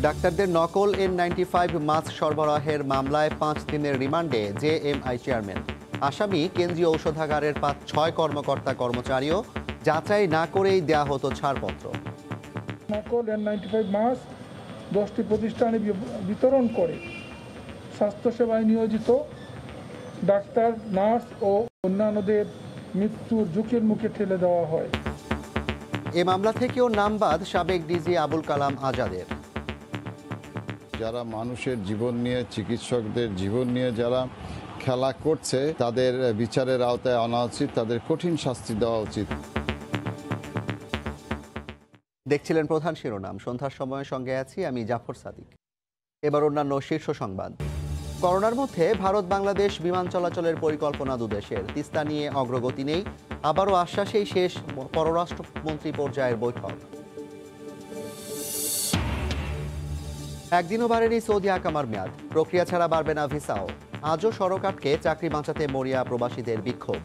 ডাক্তারদের নকল N95 mask সরবরাহের মামলায় 5 দিনের রিমান্ডে জেএমআই চেয়ারম্যান। আসামি কেন্দ্রীয় ঔষধাগারের 6 কর্মকর্তা কর্মচারীও যাচাই না করেই দেয়া হতো ছাড়পত্র। নকল N95 মাস্ক 10টি প্রতিষ্ঠানে বিতরণ করে স্বাস্থ্যসেবায় নিয়োজিত ডাক্তার, নার্স ও অন্যান্যদের মৃত্যুর ঝুঁকির মুখে ঠেলে দেওয়া হয়। এ মামলা থেকেও নাম বাদ সাবেক ডিজি আবুল কালাম আজাদের। যারা মানুষের জীবন নিয়ে, চিকিৎসকদের জীবন নিয়ে যারা খেলা করছে তাদের বিচারের আওতায় আনা উচিত, তাদের কঠিন শাস্তি দেওয়া উচিত। দেখছিলেন প্রধান শিরোনাম। সন্ধ্যার সময়ের সঙ্গে আছি আমি জাফর সাদিক। এবার অন্যান্য শীর্ষ সংবাদ। করোনার মধ্যে ভারত বাংলাদেশ বিমান চলাচলের পরিকল্পনা দুদেশের। তিস্তা নিয়ে অগ্রগতি নেই, আবারও আশ্বাসেই শেষ পররাষ্ট্রমন্ত্রী পর্যায়ের বৈঠক। একদিনও বাড়েনি সৌদি আকামার মেয়াদ, প্রক্রিয়া ছাড়া বাড়বে না ভিসাও। আজও সড়ক আটকে চাকরি বাঁচাতে মরিয়া প্রবাসীদের বিক্ষোভ।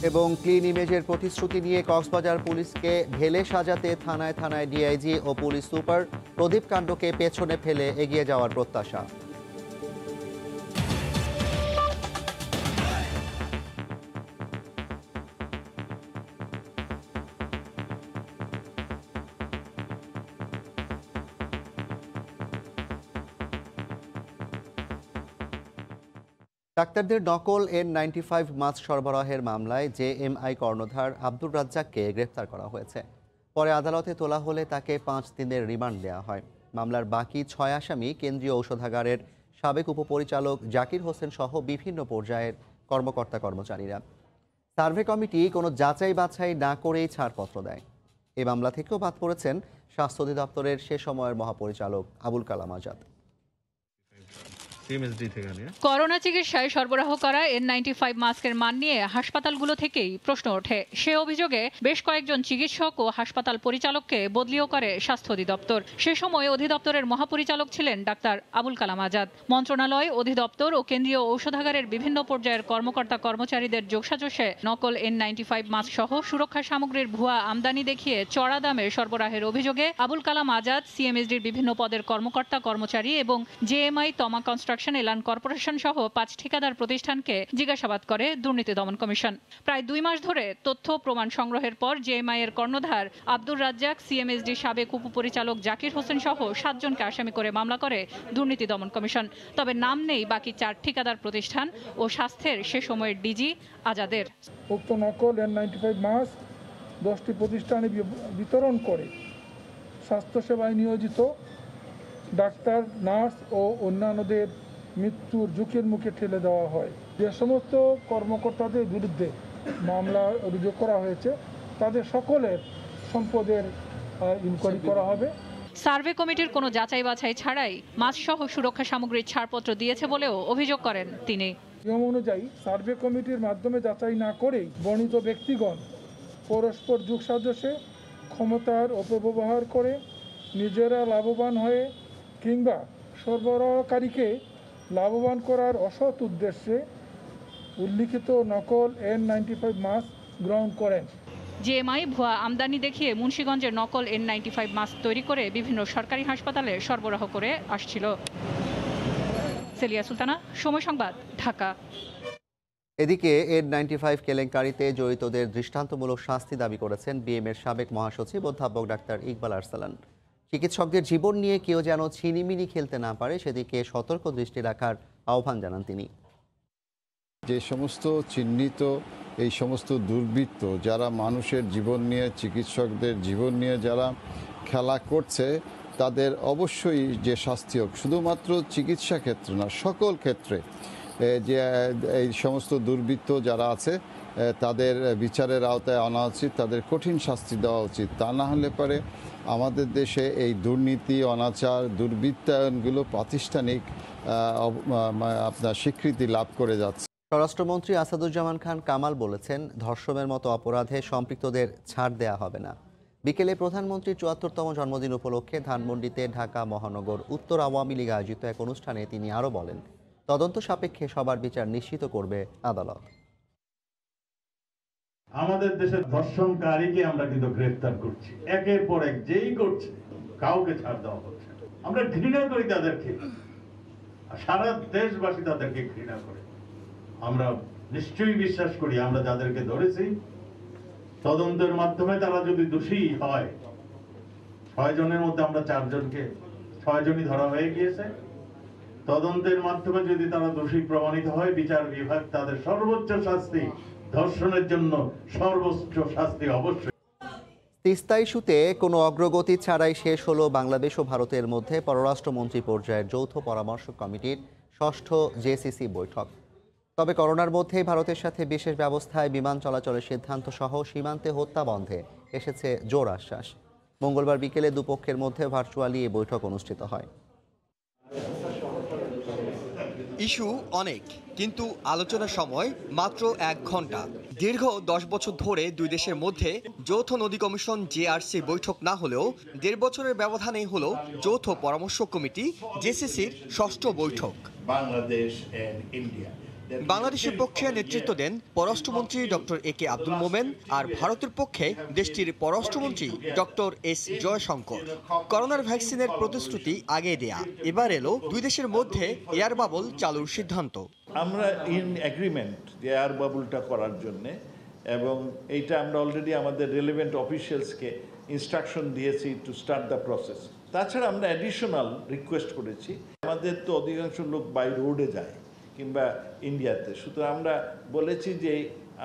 এবং ক্লিন ইমেজের প্রতিশ্রুতি নিয়ে কক্সবাজার পুলিশকে ঢেলে সাজাতে থানায় থানায় ডিআইজি ও পুলিশ সুপার। প্রদীপ কাণ্ডকে পেছনে ফেলে এগিয়ে যাওয়ার প্রত্যাশা। ডাক্তারদের নকল N95 মাস্ক সরবরাহের মামলায় জেএমআই কর্ণধার আব্দুর রাজ্জাককে গ্রেফতার করা হয়েছে। পরে আদালতে তোলা হলে তাকে 5 দিনের রিমান্ড দেওয়া হয়। মামলার বাকি 6 আসামি কেন্দ্রীয় ঔষধাগারের সাবেক উপপরিচালক জাকির হোসেন সহ বিভিন্ন পর্যায়ের কর্মকর্তা কর্মচারীরা। সার্ভে কমিটি কোনো যাচাই বাছাই না করেই ছাড়পত্র দেয়। এই মামলা থেকেও বাদ পড়েছেন স্বাস্থ্য অধিদপ্তরের সে সময়ের মহাপরিচালক আবুল কালাম আজাদ। করোনা চিকিৎসায় সরবরাহ করা N95 মাস্কের মান নিয়ে হাসপাতালগুলো থেকেই প্রশ্ন ওঠে। সে অভিযোগে বেশ কয়েকজন চিকিৎসক ও হাসপাতাল পরিচালককে বদলিও করে স্বাস্থ্য অধিদপ্তর। সে সময় অধিদপ্তরের মহাপরিচালক ছিলেন ডাক্তার আবুল কালাম আজাদ। মন্ত্রণালয়, অধিদপ্তর ও কেন্দ্রীয় ঔষধাগারের বিভিন্ন পর্যায়ের কর্মকর্তা কর্মচারীদের যোগসাজশে নকল N95 মাস্ক সহ সুরক্ষা সামগ্রীর ভুয়া আমদানি দেখিয়ে চড়া দামে সরবরাহের অভিযোগে আবুল কালাম আজাদ, সিএমএসডির বিভিন্ন পদের কর্মকর্তা কর্মচারী এবং জেএমআই তমা কনস্ট্রাকশন এলান কর্পোরেশন সহ 5 ঠিকাদার প্রতিষ্ঠানকে জিজ্ঞাসাবাদ করে দুর্নীতি দমন কমিশন। প্রায় 2 মাস ধরে তথ্য প্রমাণ সংগ্রহের পর জেএমআই এর কর্ণধার আব্দুর রাজ্জাক, সিএমএসডি সাবেক উপপরিচালক জাকির হোসেন সহ 7 জনকে আসামি করে মামলা করে দুর্নীতি দমন কমিশন। তবে নাম নেই বাকি 4 ঠিকাদার প্রতিষ্ঠান ও স্বাস্থ্যের সে সময়ের ডিজি আজাদের। উক্ত নকল N95 মাস্ক 10টি প্রতিষ্ঠানে বিতরণ করে স্বাস্থ্যসেবায় নিয়োজিত ডাক্তার, নার্স ও অন্যান্যদের মৃত্যুর ঝুঁকির মুখে ঠেলে দেওয়া হয়। যে সমস্ত কর্মকর্তাদের বিরুদ্ধে মামলা রুজু করা হয়েছে তাদের সকলের সম্পদের ইনকোয়ারি করা হবে। সার্ভে কমিটির কোনো যাচাই বাছাই ছাড়াই মাস্ক সহ সুরক্ষা সামগ্রীর ছাড়পত্র দিয়েছে বলেও অভিযোগ করেন তিনি। নিয়ম অনুযায়ী সার্ভে কমিটির মাধ্যমে যাচাই না করেই বর্ণিত ব্যক্তিগণ পরস্পর যোগসাজশে ক্ষমতার অপব্যবহার করে নিজেরা লাভবান হয়ে কিংবা সরবরাহকারীকে লাভবান করার অসৎ উদ্দেশ্যে উল্লিখিত নকল N95 মাস্ক গ্রহণ করেন। জেএমআই ভুয়া আমদানি দেখিয়ে মুন্সিগঞ্জের নকল N95 মাস্ক তৈরি করে বিভিন্ন সরকারি হাসপাতালে সরবরাহ করে আসছিল। সেলিয়া সুলতানা, সময় সংবাদ, ঢাকা। এদিকে N95 কেলেঙ্কারিতে জড়িতদের দৃষ্টান্তমূলক শাস্তি দাবি করেছেন বিএমএর সাবেক মহাসচিব অধ্যাপক ডাক্তার ইকবাল আরসালান। চিকিৎসকদের জীবন নিয়ে কেউ যেন ছিনিমিনি খেলতে না পারে সেদিকে সতর্ক দৃষ্টি রাখার আহ্বান জানান তিনি। যে সমস্ত চিহ্নিত এই সমস্ত দুর্বৃত্ত যারা মানুষের জীবন নিয়ে, চিকিৎসকদের জীবন নিয়ে যারা খেলা করছে তাদের অবশ্যই যে শাস্তি হোক, শুধুমাত্র চিকিৎসা ক্ষেত্রে না, সকল ক্ষেত্রে যে এই সমস্ত দুর্বৃত্ত যারা আছে তাদের বিচারের আওতায় আনা উচিত, তাদের কঠিন শাস্তি দেওয়া উচিত। তা না হলে পরে আমাদের দেশে এই দুর্নীতি, অনাচার, দুর্বৃত্তায়নগুলো প্রাতিষ্ঠানিক আপনার স্বীকৃতি লাভ করে যাচ্ছে। স্বরাষ্ট্রমন্ত্রী আসাদুজ্জামান খান কামাল বলেছেন, ধর্ষণের মতো অপরাধে সম্পৃক্তদের ছাড় দেয়া হবে না। বিকেলে প্রধানমন্ত্রীর ৭৪তম জন্মদিন উপলক্ষে ধানমন্ডিতে ঢাকা মহানগর উত্তর আওয়ামী লীগ আয়োজিত এক অনুষ্ঠানে তিনি আরও বলেন, তদন্ত সাপেক্ষে সবার বিচার নিশ্চিত করবে আদালত। আমাদের দেশের ধর্ষণকারীকে আমরা কিন্তু গ্রেফতার করছি, একের পর এক যেই করছে কাউকে ছাড় দেওয়া হচ্ছে। আমরা ঘৃণা করি তাদেরকে, সারা দেশবাসী তাদেরকে ঘৃণা করে। আমরা নিশ্চয়ই বিশ্বাস করি আমরা যাদেরকে ধরেছি তদন্তের মাধ্যমে তারা যদি দোষী হয়, 6 জনের মধ্যে আমরা 4 জনকে 6 জনই ধরা হয়ে গিয়েছে, তদন্তের মাধ্যমে যদি তারা দোষী প্রমাণিত হয় বিচার বিভাগ তাদের সর্বোচ্চ শাস্তি, ধর্ষণের জন্য সর্বোচ্চ শাস্তি অবশ্যই। তিস্তা ইস্যুতে কোনো অগ্রগতি ছাড়াই শেষ হলো বাংলাদেশ ও ভারতের মধ্যে পররাষ্ট্রমন্ত্রী পর্যায়ের যৌথ পরামর্শ কমিটির 6ষ্ঠ জেসিসি বৈঠক। তবে করোনার মধ্যেই ভারতের সাথে বিশেষ ব্যবস্থায় বিমান চলাচলের সিদ্ধান্ত সহ সীমান্তে হত্যা বন্ধে এসেছে জোর আশ্বাস। মঙ্গলবার বিকেলে দুপক্ষের মধ্যে ভার্চুয়ালি এই বৈঠক অনুষ্ঠিত হয়। ইস্যু অনেক, কিন্তু আলোচনার সময় মাত্র 1 ঘন্টা। দীর্ঘ 10 বছর ধরে দুই দেশের মধ্যে যৌথ নদী কমিশন জেআরসি বৈঠক না হলেও 1.5 বছরের ব্যবধানে হলো যৌথ পরামর্শ কমিটি জেসিসির 6ষ্ঠ বৈঠক। বাংলাদেশের পক্ষে নেতৃত্ব দেন পররাষ্ট্রমন্ত্রী ডক্টর একে আব্দুল মোমেন, আর ভারতের পক্ষে দেশটির পররাষ্ট্রমন্ত্রী ডক্টর এস জয়শঙ্কর। করোনার ভ্যাকসিনের প্রতিশ্রুতি আগে দেয়া, এবার এলো দুই দেশের মধ্যে এয়ার বাবল চালুর সিদ্ধান্ত। আমরা ইন এগ্রিমেন্ট যে এয়ার বাবলটা করার জন্য, এবং এইটা আমরা অলরেডি আমাদের রিলেভেন্ট অফিসিয়ালসকে ইনস্ট্রাকশন দিয়েছি টু স্টার্ট দ্য প্রসেস। তাছাড়া আমরা অ্যাডিশনাল রিকোয়েস্ট করেছি, আমাদের তো অধিকাংশ লোক বাই রোডে যায় কিংবা ইন্ডিয়াতে, সুতরাং আমরা বলেছি যে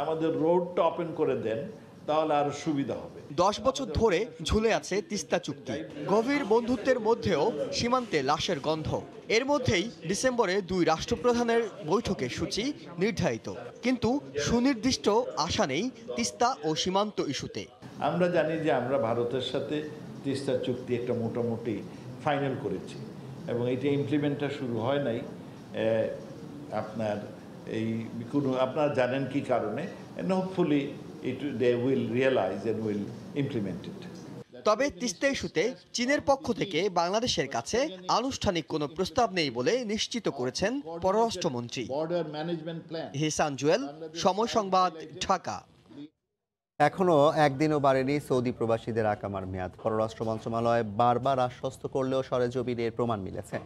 আমাদের রোডটা ওপেন করে দেন, তাহলে আরো সুবিধা হবে। 10 বছর ধরে ঝুলে আছে তিস্তা চুক্তি, গভীর বন্ধুত্বের মধ্যেও সীমান্তে লাশের গন্ধ। এর মধ্যেই ডিসেম্বরে 2 রাষ্ট্রপ্রধানের বৈঠকের সূচি নির্ধারিত, কিন্তু সুনির্দিষ্ট আশা নেই তিস্তা ও সীমান্ত ইস্যুতে। আমরা জানি যে আমরা ভারতের সাথে তিস্তা চুক্তি একটা মোটামুটি ফাইনাল করেছি, এবং এইটা ইমপ্লিমেন্টটা শুরু হয় নাই। আপনারা জানেন কি কারণে, and hopefully they will realize and will implement it. তবে তিস্তা ইস্যুতে চীনের পক্ষ থেকে বাংলাদেশের কাছে আনুষ্ঠানিক কোনো প্রস্তাব নেই বলে নিশ্চিত করেছেন পররাষ্ট্রমন্ত্রী। হিসান জুয়েল, সময় সংবাদ, ঢাকা। এখনও একদিনও বাড়েনি সৌদি প্রবাসীদের আকামার মেয়াদ। পররাষ্ট্র মন্ত্রণালয় বারবার আশ্বস্ত করলেও সরেজমিনের প্রমাণ মিলেছে।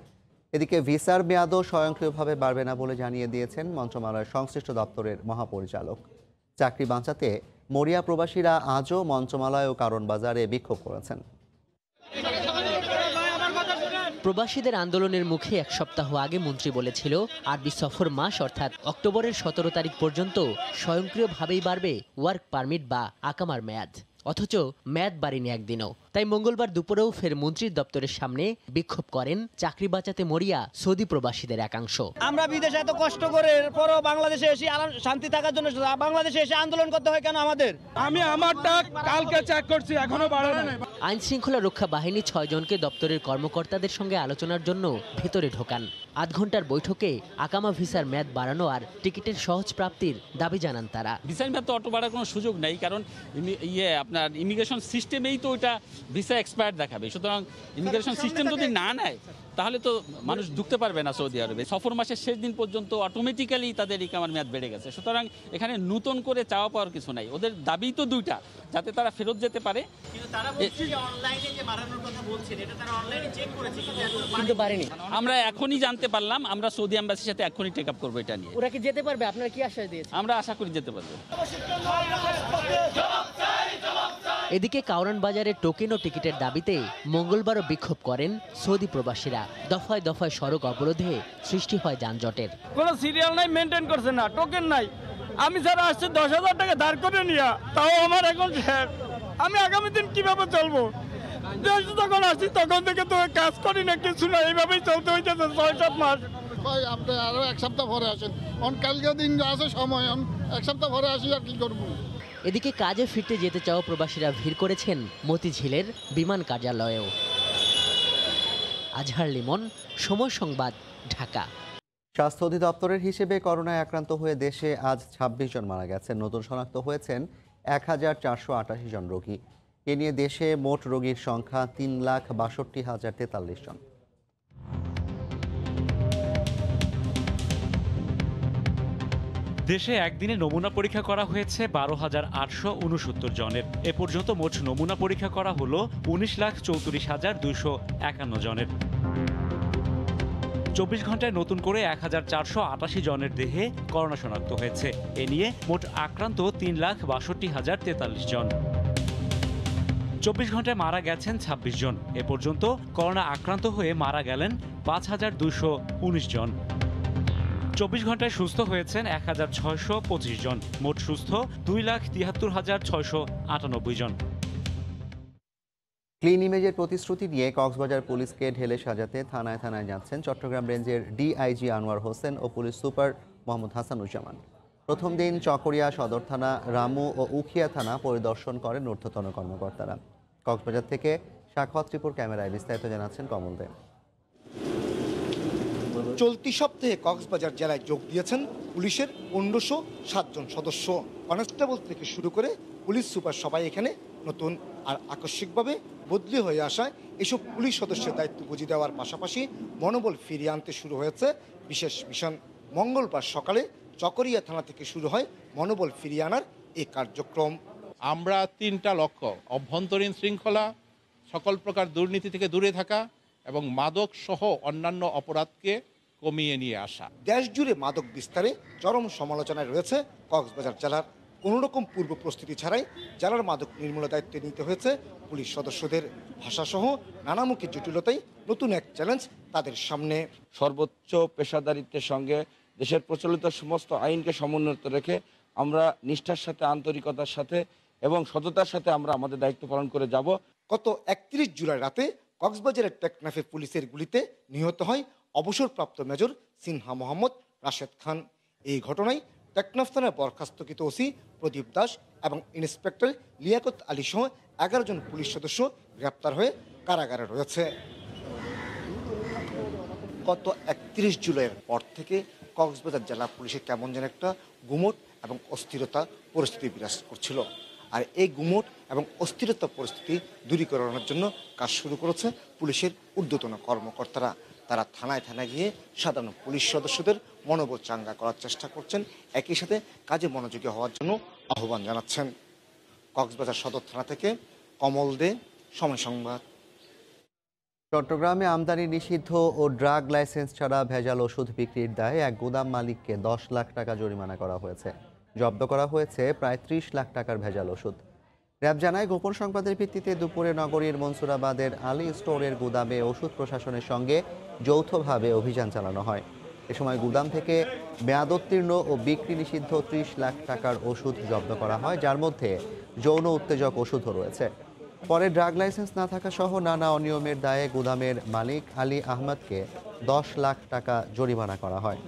এদিকে ভিসার মেয়াদও স্বয়ংক্রিয়ভাবে বাড়বে না বলে জানিয়ে দিয়েছেন মন্ত্রণালয়ের সংশ্লিষ্ট দপ্তরের মহাপরিচালক। চাকরি বাঁচাতে মরিয়া প্রবাসীরা আজও মন্ত্রণালয় ও কারণ বাজারে বিক্ষোভ করেছেন। প্রবাসীদের আন্দোলনের মুখে 1 সপ্তাহ আগে মন্ত্রী বলেছিল আরবি সফর মাস অর্থাৎ অক্টোবরের 17 তারিখ পর্যন্ত স্বয়ংক্রিয়ভাবেই বাড়বে ওয়ার্ক পারমিট বা আকামার মেয়াদ, অথচ মেয়াদ বাড়েনি একদিনও। তাই মঙ্গলবার দুপুরেও ফের মন্ত্রীর দপ্তরের সামনে বিক্ষোভ করেন চাকরি বাঁচাতে মরিয়া সৌদি প্রবাসীদের একাংশ। আমরা বিদেশে এত কষ্ট করে পরও বাংলাদেশে এসে শান্তি থাকার জন্য বাংলাদেশে এসে আন্দোলন করতে হয় কেন আমাদের? আমি আমারটা কালকে চেক করছি, এখনো বাড়ে না। আইন শৃঙ্খলা রক্ষা বাহিনী 6 জনকে দপ্তরের কর্মকর্তাদের সঙ্গে আলোচনার জন্য ভেতরে ঢোকান। 8 ঘন্টার বৈঠকে আকামা ভিসার মেয়াদ বাড়ানো আর টিকিটের সহজ প্রাপ্তির দাবি জানান তারা। ভিসার মেয়াদ তো অটো বাড়ার কোনো সুযোগ নেই, কারণ আপনার ইমিগ্রেশন সিস্টেমেই তো ওইটা ভিসা এক্সপায়ার দেখাবে। সুতরাং ইমিগ্রেশন সিস্টেম যদি না নেয় তাহলে তো মানুষ ঢুকতে পারবে না সৌদি আরবে। সফর মাসের শেষ দিন পর্যন্ত অটোমেটিক্যালি তাদের ইকামার মেয়াদ বেড়ে গেছে। সুতরাং এখানে নতুন করে চাওয়া পাওয়ার কিছু নাই, ওদের দাবি তো 2টা, যাতে তারা ফেরত যেতে পারে। আমরা এখনই জানতে পারলাম, আমরা সৌদি এম্বাসির সাথে এখনই টেক আপ করবো এটা নিয়ে। ওরা কি যেতে পারবে? আপনারা কি আশ্বাস দিয়েছেন? আমরা আশা করি যেতে পারবে। এদিকে কাউরান বাজারে টোকেন ও টিকিটের দাবিতে মঙ্গলবারও বিক্ষোভ করেন সৌদি প্রবাসীরা। দফায় দফায় সড়ক অবরোধে সৃষ্টি হয় যানজটের। কোনো সিরিয়াল নাই, মেনটেন করছে না, টোকেন নাই। আমি যারা আসছে 10,000 টাকা ধার করে নিয়া, তাও আমার এখন শেষ। আমি আগামী দিন কিভাবে চলবো? দেশে যখন আসি তখন থেকে তো কাজ করি না, কিছু না, এইভাবেই চলতে হইতেছে 6-7 মাস। আপনি আরো 1 সপ্তাহ পরে আসেন, কালকে দিন আছে সময়, 1 সপ্তাহ পরে আসি আর কি করবো। এদিকে কাজে ফিরতে যেতে চাওয়া প্রবাসীরা ভিড় করেছেন মতিঝিলের বিমান কার্যালয়েও। আজহার লিমন, সময় সংবাদ, ঢাকা। স্বাস্থ্য অধিদপ্তরের হিসেবে করোনায় আক্রান্ত হয়ে দেশে আজ 26 জন মারা গেছেন। নতুন শনাক্ত হয়েছেন 1488 জন রোগী। এ নিয়ে দেশে মোট রোগীর সংখ্যা 3,62,043 জন। দেশে একদিনে নমুনা পরীক্ষা করা হয়েছে 12,869 জনের। এ পর্যন্ত মোট নমুনা পরীক্ষা করা হলো 19,34,251 জনের। 24 ঘন্টায় নতুন করে 1,488 জনের দেহে করোনা শনাক্ত হয়েছে। এ নিয়ে মোট আক্রান্ত 3,62,043 জন। 24 ঘন্টায় মারা গেছেন 26 জন। এ পর্যন্ত করোনা আক্রান্ত হয়ে মারা গেলেন 5,219 জন। 24 ঘন্টায় সুস্থ হয়েছেন 1,625 জন। মোট সুস্থ 2,73,698 জন। ক্লিন ইমেজের প্রতিশ্রুতি নিয়ে কক্সবাজার পুলিশকে ঢেলে সাজাতে থানায় থানায় যাচ্ছেন চট্টগ্রাম রেঞ্জের ডিআইজি আনোয়ার হোসেন ও পুলিশ সুপার মোহাম্মদ হাসানুজ্জামান। প্রথম দিন চকরিয়া সদর থানা, রামু ও উখিয়া থানা পরিদর্শন করেন ঊর্ধ্বতন কর্মকর্তারা। কক্সবাজার থেকে সাখাওয়াত ত্রিপুর ক্যামেরায় বিস্তারিত জানাচ্ছেন কমল দে। চলতি সপ্তাহে কক্সবাজার জেলায় যোগ দিয়েছেন পুলিশের 1507 জন সদস্য। কনস্টেবল থেকে শুরু করে পুলিশ সুপার সবাই এখানে নতুন আর আকস্মিকভাবে বদলি হয়ে আসায় এসব পুলিশ সদস্যের দায়িত্ব বুঝিয়ে দেওয়ার পাশাপাশি মনোবল ফিরিয়ে আনতে শুরু হয়েছে বিশেষ মিশন। মঙ্গলবার সকালে চকরিয়া থানা থেকে শুরু হয় মনোবল ফিরিয়ে আনার এই কার্যক্রম। আমরা 3টা লক্ষ্য: অভ্যন্তরীণ শৃঙ্খলা, সকল প্রকার দুর্নীতি থেকে দূরে থাকা এবং মাদক সহ অন্যান্য অপরাধকে কমিয়ে নিয়ে আসা। দেশ জুড়ে মাদক বিস্তারে চরম সমালোচনায় রয়েছে কক্সবাজার জেলার। কোনোরকম পূর্ব প্রস্তুতি ছাড়াই জেলার মাদক নির্মূলের দায়িত্ব নিতে হয়েছে পুলিশ সদস্যদের। ভাষাসহ নানামুখী জটিলতাই নতুন এক চ্যালেঞ্জ তাদের সামনে। সর্বোচ্চ পেশাদারিত্বের সঙ্গে দেশের প্রচলিত সমস্ত আইনকে সমুন্নত রেখে আমরা নিষ্ঠার সাথে, আন্তরিকতার সাথে এবং সততার সাথে আমরা আমাদের দায়িত্ব পালন করে যাব। গত 31 জুলাই রাতে কক্সবাজারের টেকনাফে পুলিশের গুলিতে নিহত হয় অবসরপ্রাপ্ত মেজর সিনহা মোহাম্মদ রাশেদ খান। এই ঘটনায় টেকনাফ থানায় বরখাস্তকৃত ওসি প্রদীপ দাস এবং ইন্সপেক্টর লিয়াকত আলী সহ 11 জন পুলিশ সদস্য গ্রেপ্তার হয়ে কারাগারে রয়েছে। গত 31 জুলাইয়ের পর থেকে কক্সবাজার জেলা পুলিশে কেমন যেন একটা গুমট এবং অস্থিরতা পরিস্থিতি বিরাজ করছিল। আর এই গুমট এবং অস্থিরতা পরিস্থিতি দূরীকরণের জন্য কাজ শুরু করেছে পুলিশের ঊর্ধ্বতন কর্মকর্তারা। তারা থানায় থানায় গিয়ে সাধারণ পুলিশ সদস্যদের মনোবল চাঙ্গা করার চেষ্টা করছেন, একই সাথে কাজে মনোযোগী হওয়ার জন্য আহ্বান জানাচ্ছেন। কক্সবাজার সদর থানা থেকে কমল দে, সময় সংবাদ। চট্টগ্রামে আমদানি নিষিদ্ধ ও ড্রাগ লাইসেন্স ছাড়া ভেজাল ওষুধ বিক্রির দায়ে এক গুদাম মালিককে 10 লাখ টাকা জরিমানা করা হয়েছে। জব্দ করা হয়েছে প্রায় 30 লাখ টাকার ভেজাল ওষুধ। র্যাব জানায়, গোপন সংবাদের ভিত্তিতে দুপুরে নগরীর মনসুরাবাদের আলী স্টোরের গুদামে ওষুধ প্রশাসনের সঙ্গে যৌথভাবে অভিযান চালানো হয়। এ সময় গুদাম থেকে মেয়াদোত্তীর্ণ ও বিক্রি নিষিদ্ধ 30 লাখ টাকার ওষুধ জব্দ করা হয়, যার মধ্যে যৌন উত্তেজক ওষুধও রয়েছে। পরে ড্রাগ লাইসেন্স না থাকা সহ নানা অনিয়মের দায়ে গুদামের মালিক আলী আহমদকে 10 লাখ টাকা জরিমানা করা হয়।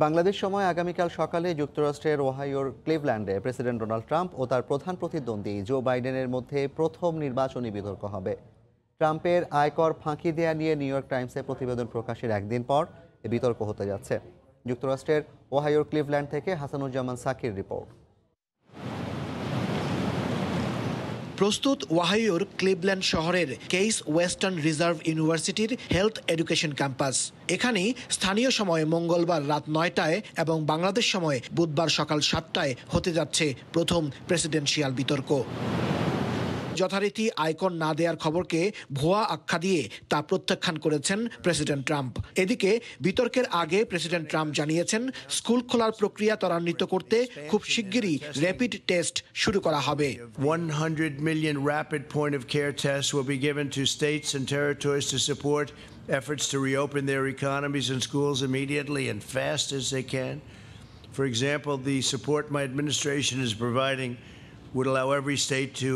বাংলাদেশ সময় আগামীকাল সকালে যুক্তরাষ্ট্রের ওহাইওর ক্লিভল্যান্ডে প্রেসিডেন্ট ডোনাল্ড ট্রাম্প ও তার প্রধান প্রতিদ্বন্দ্বী জো বাইডেনের মধ্যে প্রথম নির্বাচনী বিতর্ক হবে। ট্রাম্পের আয়কর ফাঁকি দেয়া নিয়ে নিউ ইয়র্ক টাইমসে প্রতিবেদন প্রকাশের একদিন পর এ বিতর্ক হতে যাচ্ছে। যুক্তরাষ্ট্রের ওহাইওর ক্লিভল্যান্ড থেকে হাসানুজ্জামান সাকির রিপোর্ট। প্রস্তুত ওহাইওর ক্লিভল্যান্ড শহরের কেইস ওয়েস্টার্ন রিজার্ভ ইউনিভার্সিটির হেলথ এডুকেশন ক্যাম্পাস। এখানেই স্থানীয় সময় মঙ্গলবার রাত 9টায় এবং বাংলাদেশ সময় বুধবার সকাল 7টায় হতে যাচ্ছে প্রথম প্রেসিডেন্সিয়াল বিতর্ক। যথারীতি আয়কর না দেওয়ার খবরকে ভুয়া আখ্যা দিয়ে তা প্রত্যাখ্যান করেছেন প্রেসিডেন্ট ট্রাম্প। এদিকে বিতর্কের আগে প্রেসিডেন্ট ট্রাম্প জানিয়েছেন, স্কুল খোলার প্রক্রিয়া ত্বরান্বিত করতে খুব শিগগিরই র্যাপিড টেস্ট শুরু করা হবে। 100 million rapid point of care tests will be given to states and territories to support efforts to reopen their economies and schools immediately and fast as they can. For example, the support my administration is providing would allow every state to,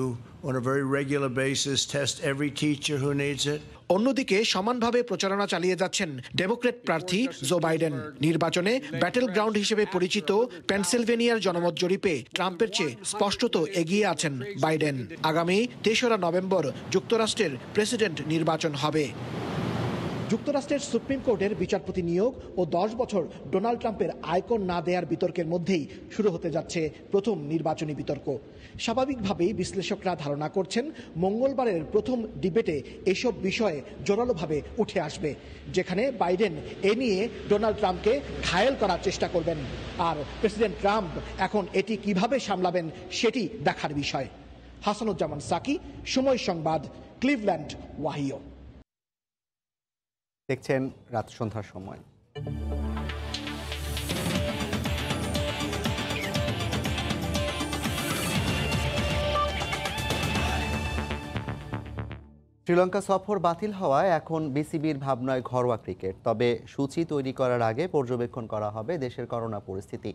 on a very regular basis, test every teacher who needs it. অন্যদিকে সমানভাবে প্রচারণা চালিয়ে যাচ্ছেন Democrat প্রার্থী Joe Biden. নির্বাচনে battle ground হিসেবে পরিচিত পেনসিলভেনিয়ার জনমত জরিপে ট্রাম্পের চেয়ে স্পষ্টত এগিয়ে আছেন বাইডেন। আগামী 3রা নভেম্বর যুক্তরাষ্ট্রের প্রেসিডেন্ট নির্বাচন হবে। যুক্তরাষ্ট্রের সুপ্রিম কোর্টের বিচারপতি নিয়োগ ও 10 বছর ডোনাল্ড ট্রাম্পের আয়কর না দেওয়ার বিতর্কের মধ্যেই শুরু হতে যাচ্ছে প্রথম নির্বাচনী বিতর্ক। স্বাভাবিকভাবেই বিশ্লেষকরা ধারণা করছেন মঙ্গলবারের প্রথম ডিবেটে এসব বিষয়ে জোরালোভাবে উঠে আসবে, যেখানে বাইডেন এ নিয়ে ডোনাল্ড ট্রাম্পকে ঘায়েল করার চেষ্টা করবেন। আর প্রেসিডেন্ট ট্রাম্প এখন এটি কিভাবে সামলাবেন সেটি দেখার বিষয়। হাসানুজ্জামান সাকি, সময় সংবাদ, ক্লিভল্যান্ড, ওয়াহিও। দেখছেন রাত সন্ধ্যার সময়। শ্রীলঙ্কা সফর বাতিল হওয়ায় এখন বিসিবির ভাবনায় ঘরোয়া ক্রিকেট, তবে সূচি তৈরি করার আগে পর্যবেক্ষণ করা হবে দেশের করোনা পরিস্থিতি।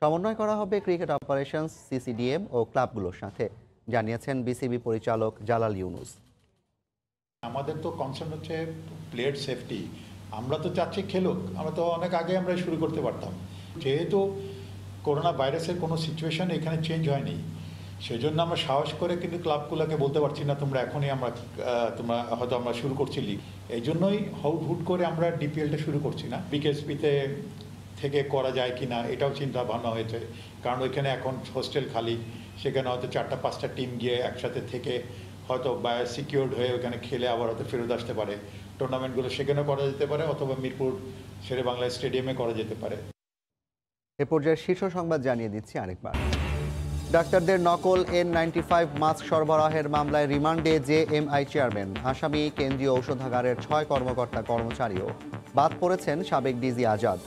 সমন্বয় করা হবে ক্রিকেট অপারেশনস, সিসিডিএম ও ক্লাবগুলোর সাথে, জানিয়েছেন বিসিবি পরিচালক জালাল ইউনুস। আমাদের তো কনসার্ন হচ্ছে প্লেয়ার সেফটি। আমরা তো চাচ্ছি খেলুক, আমরা তো অনেক আগে আমরা শুরু করতে পারতাম। যেহেতু করোনা ভাইরাসের কোনো সিচুয়েশন এখানে চেঞ্জ হয়নি, সেই জন্য আমরা সাহস করে কিন্তু ক্লাবগুলোকে বলতে পারছি না তোমরা এখনই আমরা শুরু করছি লিগ। এই জন্যই হুট করে আমরা ডিপিএলটা শুরু করছি না। বিকেএসপিতে থেকে করা যায় কি না এটাও চিন্তা ভাবনা হয়েছে, কারণ ওইখানে এখন হোস্টেল খালি, সেখানে হয়তো 4-5টা টিম গিয়ে একসাথে থেকে হয়তো সিকিউরড হয়ে ওখানে খেলে আবার হয়তো ফেরত আসতে পারে। টুর্নামেন্টগুলো সেখানেও করা যেতে পারে, অথবা মিরপুর শেরেবাংলা স্টেডিয়ামে করা যেতে পারে। এ পর্যায়ে শীর্ষ সংবাদ জানিয়ে দিচ্ছি আরেকবার। ডাক্তারদের নকল N95 মাস্ক সরবরাহের মামলায় রিমান্ডে জেএমআই চেয়ারম্যান। আসামি কেন্দ্রীয় ঔষধাগারের 6 কর্মকর্তা কর্মচারীও, বাদ পড়েছেন সাবেক ডিজি আজাদ।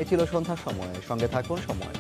এ ছিল সন্ধ্যার সময়, সঙ্গে থাকুন সময়।